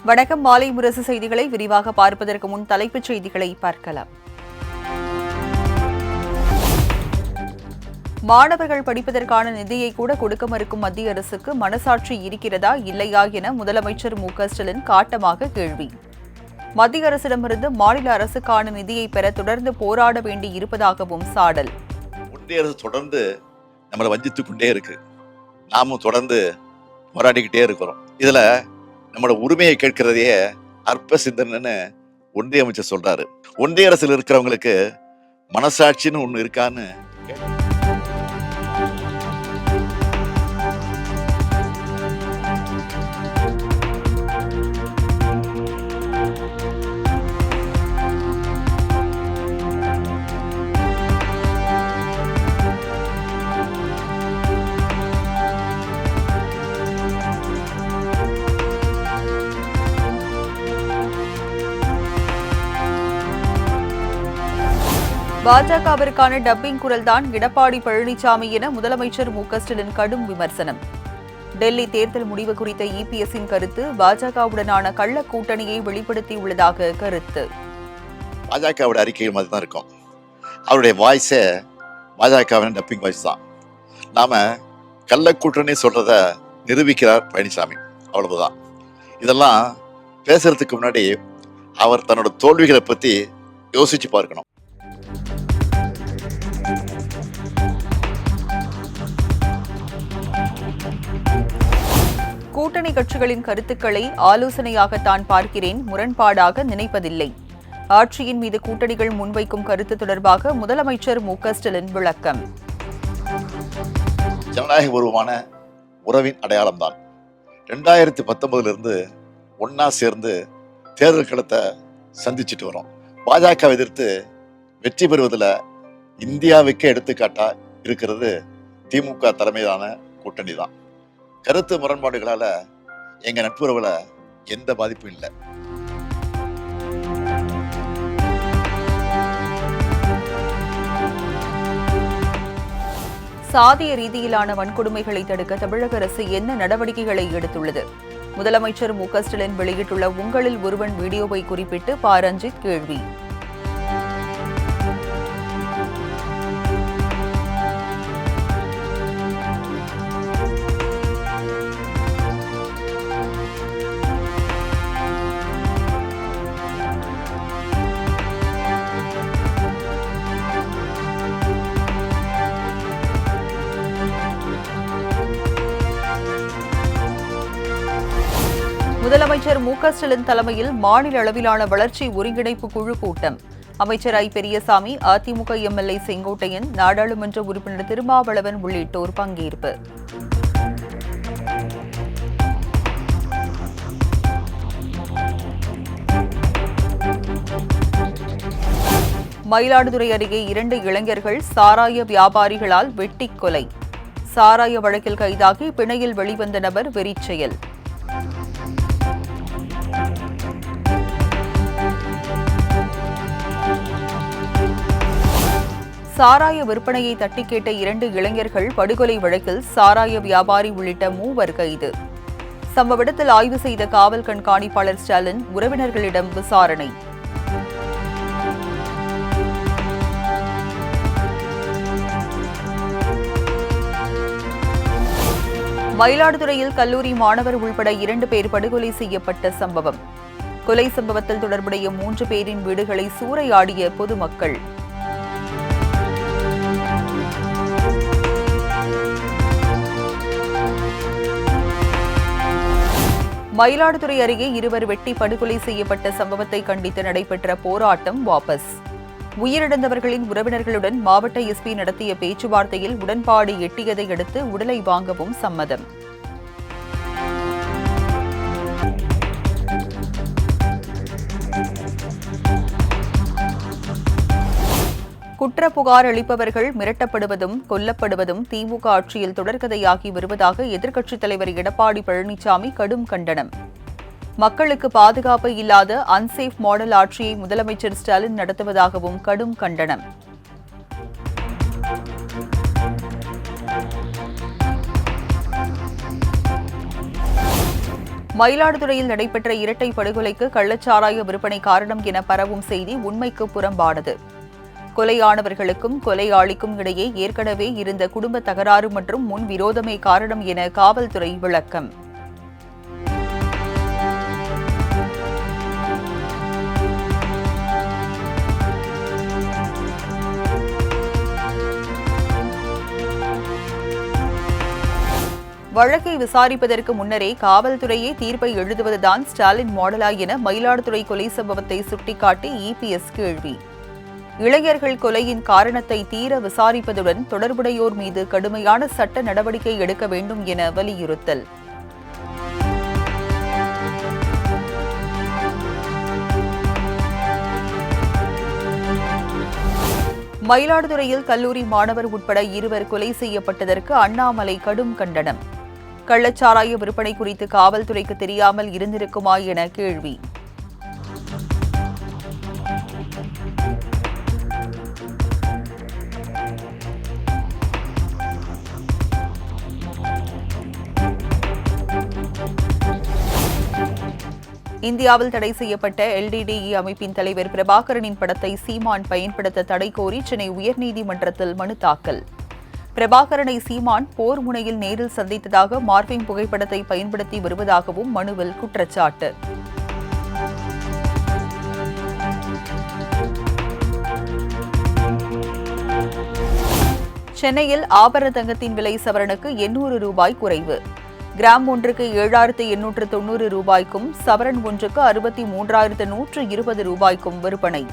வணக்கம். மாலை முரசு செய்திகளை விரிவாக பார்ப்பதற்கு முன் தலைப்புச் செய்திகளை பார்க்கலாம். மாணவர்கள் படிப்பதற்கான நிதியை கூட கொடுக்க மறுக்கும் மத்திய அரசுக்கு மனசாட்சி இருக்கிறதா இல்லையா என முதலமைச்சர் மு.க.ஸ்டாலின் காட்டமாக கேள்வி. மத்திய அரசிடமிருந்து மாநில அரசுக்கான நிதியை பெற தொடர்ந்து போராட வேண்டி இருப்பதாகவும் சாடல். ஒன்றிய அரசு தொடர்ந்து நம்மளை வஞ்சித்துக் கொண்டே இருக்கு. நாமும் தொடர்ந்து போராடிக்கிட்டே இருக்கிறோம். இதுல நம்மளோட உரிமையை கேட்கிறதையே அற்ப சிந்தனைன்னு ஒன்றிய அமைச்சர் சொல்றாரு. ஒன்றிய அரசில் இருக்கிறவங்களுக்கு மனசாட்சின்னு ஒண்ணு இருக்கான்னு பாஜகவிற்கான டப்பிங் குரல்தான் எடப்பாடி பழனிசாமி என முதலமைச்சர் மு.க.ஸ்டாலின் கடும் விமர்சனம். டெல்லி தேர்தல் முடிவு குறித்த இபிஎஸ்ஸின் கருத்து பாஜகவுடனான கள்ள கூட்டணியை வெளிப்படுத்தியுள்ளதாக கருத்து. பாஜகவோட அறிக்கைகள் மாதிரி தான் இருக்கும். அவருடைய வாய்ஸே பாஜகவின் டப்பிங் வாய்ஸ் தான். நாம கள்ள கூட்டணி சொல்றத நிரூபிக்கிறார் பழனிசாமி, அவ்வளவுதான். இதெல்லாம் பேசுறதுக்கு முன்னாடி அவர் தன்னோட தோல்விகளை பத்தி யோசிச்சு பார்க்கணும். கூட்டணி கட்சிகளின் கருத்துக்களை ஆலோசனையாகத்தான் பார்க்கிறேன், முரண்பாடாக நினைப்பதில்லை. ஆட்சியின் மீது கூட்டணிகள் முன்வைக்கும் கருத்து தொடர்பாக முதலமைச்சர் மு.க.ஸ்டாலின் விளக்கம். ஜனநாயக பூர்வமான உறவின் அடையாளம் தான். 2019 ஒன்னா சேர்ந்து தேர்தல் களத்தை சந்திச்சுட்டு வரோம். பாஜக எதிர்த்து வெற்றி பெறுவதில் இந்தியாவுக்கே எடுத்துக்காட்டா இருக்கிறது திமுக தலைமையிலான கூட்டணி தான். கருத்து முரண்பாடுகளால எங்க நட்புறவுல எந்த பாதிப்பும் இல்லை. சாதிய ரீதியிலான வன்கொடுமைகளை தடுக்க தமிழக அரசு என்ன நடவடிக்கைகளை எடுத்துள்ளது? முதலமைச்சர் மு.க.ஸ்டாலின் வெளியிட்டுள்ள உங்களில் ஒருவன் வீடியோவை குறிப்பிட்டு ப. ரஞ்சித் கேள்வி. முதலமைச்சர் மு.க.ஸ்டாலின் தலைமையில் மாநில அளவிலான வளர்ச்சி ஒருங்கிணைப்பு குழு கூட்டம். அமைச்சர் ஐ. பெரியசாமி, அதிமுக எம்எல்ஏ செங்கோட்டையன், நாடாளுமன்ற உறுப்பினர் திருமாவளவன் உள்ளிட்டோர் பங்கேற்பு. மயிலாடுதுறை அருகே 2 இளைஞர்கள் சாராய வியாபாரிகளால் வெட்டிக் கொலை. சாராய வழக்கில் கைதாகி பிணையில் வெளிவந்த நபர் வெறிச்செயல். சாராய விற்பனையை தட்டி கேட்ட 2 இளைஞர்கள் படுகொலை வழக்கில் சாராய வியாபாரி உள்ளிட்ட 3 கைது. சம்பவ இடத்தில் ஆய்வு செய்த காவல் கண்காணிப்பாளர் ஸ்டாலின் உறவினர்களிடம் விசாரணை. மயிலாடுதுறையில் கல்லூரி மாணவர் உள்பட 2 பேர் படுகொலை செய்யப்பட்ட சம்பவம். கொலை சம்பவத்தில் தொடர்புடைய 3 பேரின் வீடுகளை சூறையாடிய பொதுமக்கள். மயிலாடுதுறை அருகே 2 வெட்டி படுகொலை செய்யப்பட்ட சம்பவத்தை கண்டித்து நடைபெற்ற போராட்டம் வாபஸ். உயிரிழந்தவர்களின் உறவினர்களுடன் மாவட்ட எஸ்பி நடத்திய பேச்சுவார்த்தையில் உடன்பாடு எட்டியதை அடுத்து உடலை வாங்கவும் சம்மதம். குற்ற புகார் அளிப்பவர்கள் மிரட்டப்படுவதும் கொல்லப்படுவதும் திமுக ஆட்சியில் தொடர்கதையாகி வருவதாக எதிர்க்கட்சித் தலைவர் எடப்பாடி பழனிசாமி கடும் கண்டனம். மக்களுக்கு பாதுகாப்பு இல்லாத அன்சேஃப் மாடல் ஆட்சியை முதலமைச்சர் ஸ்டாலின் நடத்துவதாகவும் கடும் கண்டனம். மயிலாடுதுறையில் நடைபெற்ற இரட்டை படுகொலைக்கு கள்ளச்சாராய விற்பனை காரணம் என பரவும் செய்தி உண்மைக்கு புறம்பானது. கொலையானவர்களுக்கும் கொலையாளிக்கும் இடையே ஏற்கனவே இருந்த குடும்ப தகராறு மற்றும் முன் விரோதமே காரணம் என காவல்துறை விளக்கம். வழக்கை விசாரிப்பதற்கு முன்னரே காவல்துறையே தீர்ப்பை எழுதுவதுதான் ஸ்டாலின் மாடலா என மயிலாடுதுறை கொலை சம்பவத்தை சுட்டிக்காட்டி இபிஎஸ் கேள்வி. இளைஞர்கள் கொலையின் காரணத்தை தீர விசாரிப்பதுடன் தொடர்புடையோர் மீது கடுமையான சட்ட நடவடிக்கை எடுக்க வேண்டும் என வலியுறுத்தல். மயிலாடுதுறையில் கல்லூரி மாணவர் உட்பட 2 கொலை செய்யப்பட்டதற்கு அண்ணாமலை கடும் கண்டனம். கள்ளச்சாராய விற்பனை குறித்து காவல்துறைக்கு தெரியாமல் இருந்திருக்குமா என கேள்வி. இந்தியாவில் தடை செய்யப்பட்ட எல்டிடிஇ அமைப்பின் தலைவர் பிரபாகரனின் படத்தை சீமான் பயன்படுத்த தடை கோரி சென்னை உயர்நீதிமன்றத்தில் மனு தாக்கல். பிரபாகரனை சீமான் போர் முனையில் நேரில் சந்தித்ததாக மார்பிங் புகைப்படத்தை பயன்படுத்தி வருவதாகவும் மனுவில் குற்றச்சாட்டு. சென்னையில் ஆபரண தங்கத்தின் விலை சவரனுக்கு 800 ரூபாய் குறைவு. கிராம் ஒன்றுக்கு 7,890 ரூபாய்க்கும் சவரன் ஒன்றுக்கு 63,120 ரூபாய்க்கும் விற்பனை.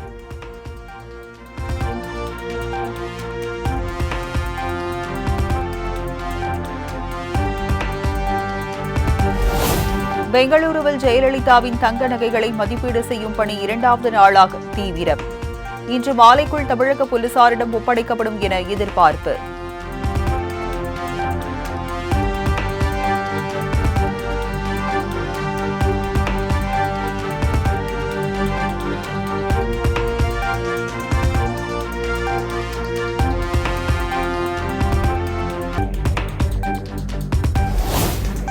பெங்களூருவில் ஜெயலலிதாவின் தங்க நகைகளை மதிப்பீடு செய்யும் பணி 2வது நாளாக தீவிரம். இன்று மாலைக்குள் தமிழக போலீசாரிடம் ஒப்படைக்கப்படும் என எதிர்பார்ப்பு.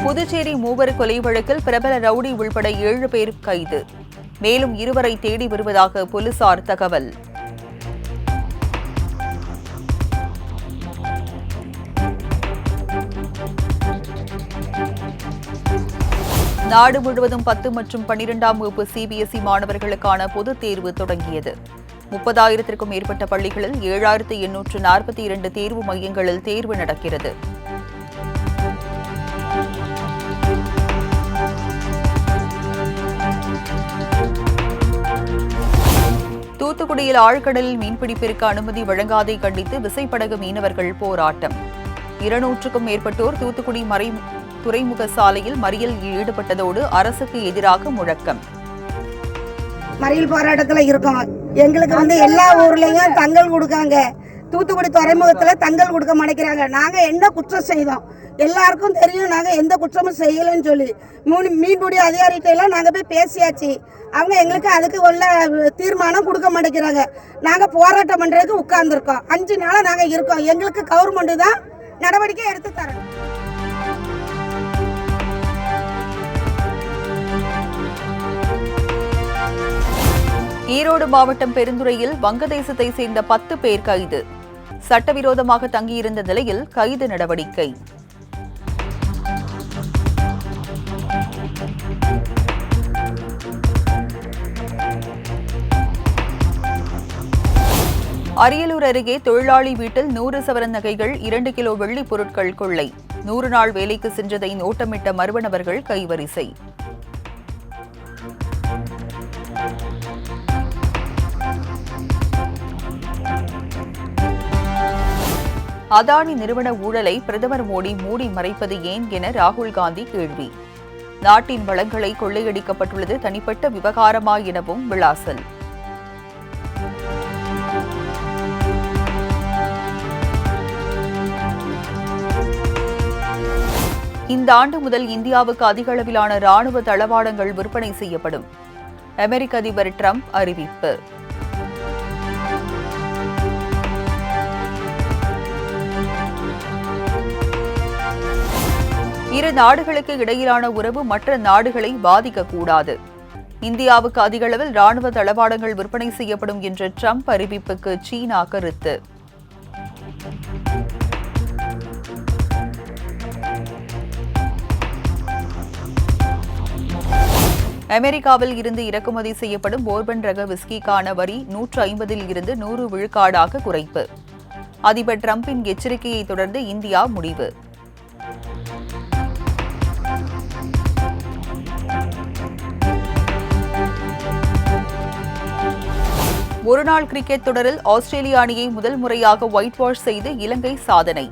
புதுச்சேரி மூவர் கொலை வழக்கில் பிரபல ரவுடி உள்பட 7 பேர் கைது. மேலும் 2 தேடி வருவதாக போலீசார் தகவல். நாடு முழுவதும் 10 மற்றும் 12ஆம் வகுப்பு சிபிஎஸ்இ மாணவர்களுக்கான பொதுத் தேர்வு தொடங்கியது. 30,000க்கும் மேற்பட்ட பள்ளிகளில் 7,842 தேர்வு மையங்களில் தேர்வு நடக்கிறது. தூத்துக்குடியில் ஆழ்கடலில் மீன்பிடிப்பிற்கு அனுமதி வழங்காதை கண்டித்து விசைப்படகு மீனவர்கள் போராட்டம். 200க்கும் மேற்பட்டோர் தூத்துக்குடி துறைமுக சாலையில் மறியலில் ஈடுபட்டதோடு அரசுக்கு எதிராக முழக்கம். மறியல் போராட்டத்துல இருக்கோம். எங்களுக்கு எல்லா ஊர்லயும் தங்கல் கொடுக்காங்க. தூத்துக்குடி துறைமுகத்துல தங்கல் கொடுக்க மாட்டேங்கிறாங்க. நாங்க என்ன குற்றம் செய்தோம் எல்லாருக்கும் தெரியும். நாங்க எந்த குற்றமும் செய்யலன்னு சொல்லி மீன்பிடி அதிகாரிகிட்ட எல்லாம் நாங்க போய் பேசியாச்சு. அவங்க எங்களுக்கு அதுக்கு உள்ள தீர்மானம் கொடுக்க மாட்டேங்கிறாங்க. நாங்க போராட்டம் பண்றதுக்கு உட்கார்ந்துருக்கோம். 5 நாளா நாங்க இருக்கோம். எங்களுக்கு கவர்மெண்ட் தான் நடவடிக்கை எடுத்து தரணும். ஈரோடு மாவட்டம் பெருந்துறையில் வங்கதேசத்தை சேர்ந்த 10 பேர் கைது. சட்டவிரோதமாக தங்கியிருந்த நிலையில் கைது நடவடிக்கை. அரியலூர் அருகே தொழிலாளி வீட்டில் 100 சவரன் நகைகள் 2 கிலோ வெள்ளி பொருட்கள் கொள்ளை. 100 நாள் வேலைக்கு சென்றதை நோட்டமிட்ட மர்ம நபர்கள் கைவரிசை. அதானி நிறுவன ஊழலை பிரதமர் மோடி மூடி மறைப்பது ஏன் என ராகுல் காந்தி கேள்வி. நாட்டின் வளங்களை கொள்ளையடிக்கப்பட்டுள்ளது தனிப்பட்ட விவகாரமா எனவும் விளாசல். இந்த ஆண்டு முதல் இந்தியாவுக்கு அதிக அளவிலான ராணுவ தளவாடங்கள் விற்பனை செய்யப்படும். அமெரிக்க அதிபர் டிரம்ப் அறிவிப்பு. இரு நாடுகளுக்கு இடையிலான உறவு மற்ற நாடுகளை பாதிக்கக்கூடாது. இந்தியாவுக்கு அதிக அளவில் ராணுவ தளவாடங்கள் விற்பனை செய்யப்படும் என்ற ட்ரம்ப் அறிவிப்புக்கு சீனா கருத்து. அமெரிக்காவில் இருந்து இறக்குமதி செய்யப்படும் போர்பன் ரக விஸ்கிக்கான வரி 150 இருந்து 100 விழுக்காடாக குறைப்பு. அதிபர் டிரம்பின் எச்சரிக்கையை தொடர்ந்து இந்தியா முடிவு. ஒருநாள் கிரிக்கெட் தொடரில் ஆஸ்திரேலிய அணியை முதல் முறையாக ஒயிட் வாஷ் செய்து இலங்கை சாதனை.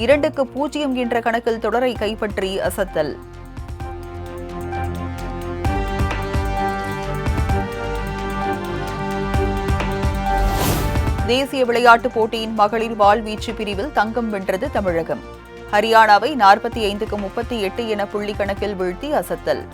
2-0 என்ற கணக்கில் தொடரை கைப்பற்றி அசத்தல். தேசிய விளையாட்டுப் போட்டியின் மகளிர் வாள்வீச்சு பிரிவில் தங்கம் வென்றது தமிழகம். ஹரியானாவை 45-38 என புள்ளி கணக்கில் வீழ்த்தி அசத்தல்.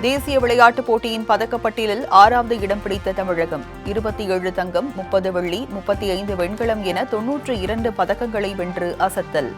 தேசிய விளையாட்டுப் போட்டியின் பதக்கப்பட்டியலில் 6வது இடம் பிடித்த தமிழகம். 27 தங்கம், 30 வெள்ளி, 35 வெண்கலம் என 92 பதக்கங்களை வென்று அசத்தல்.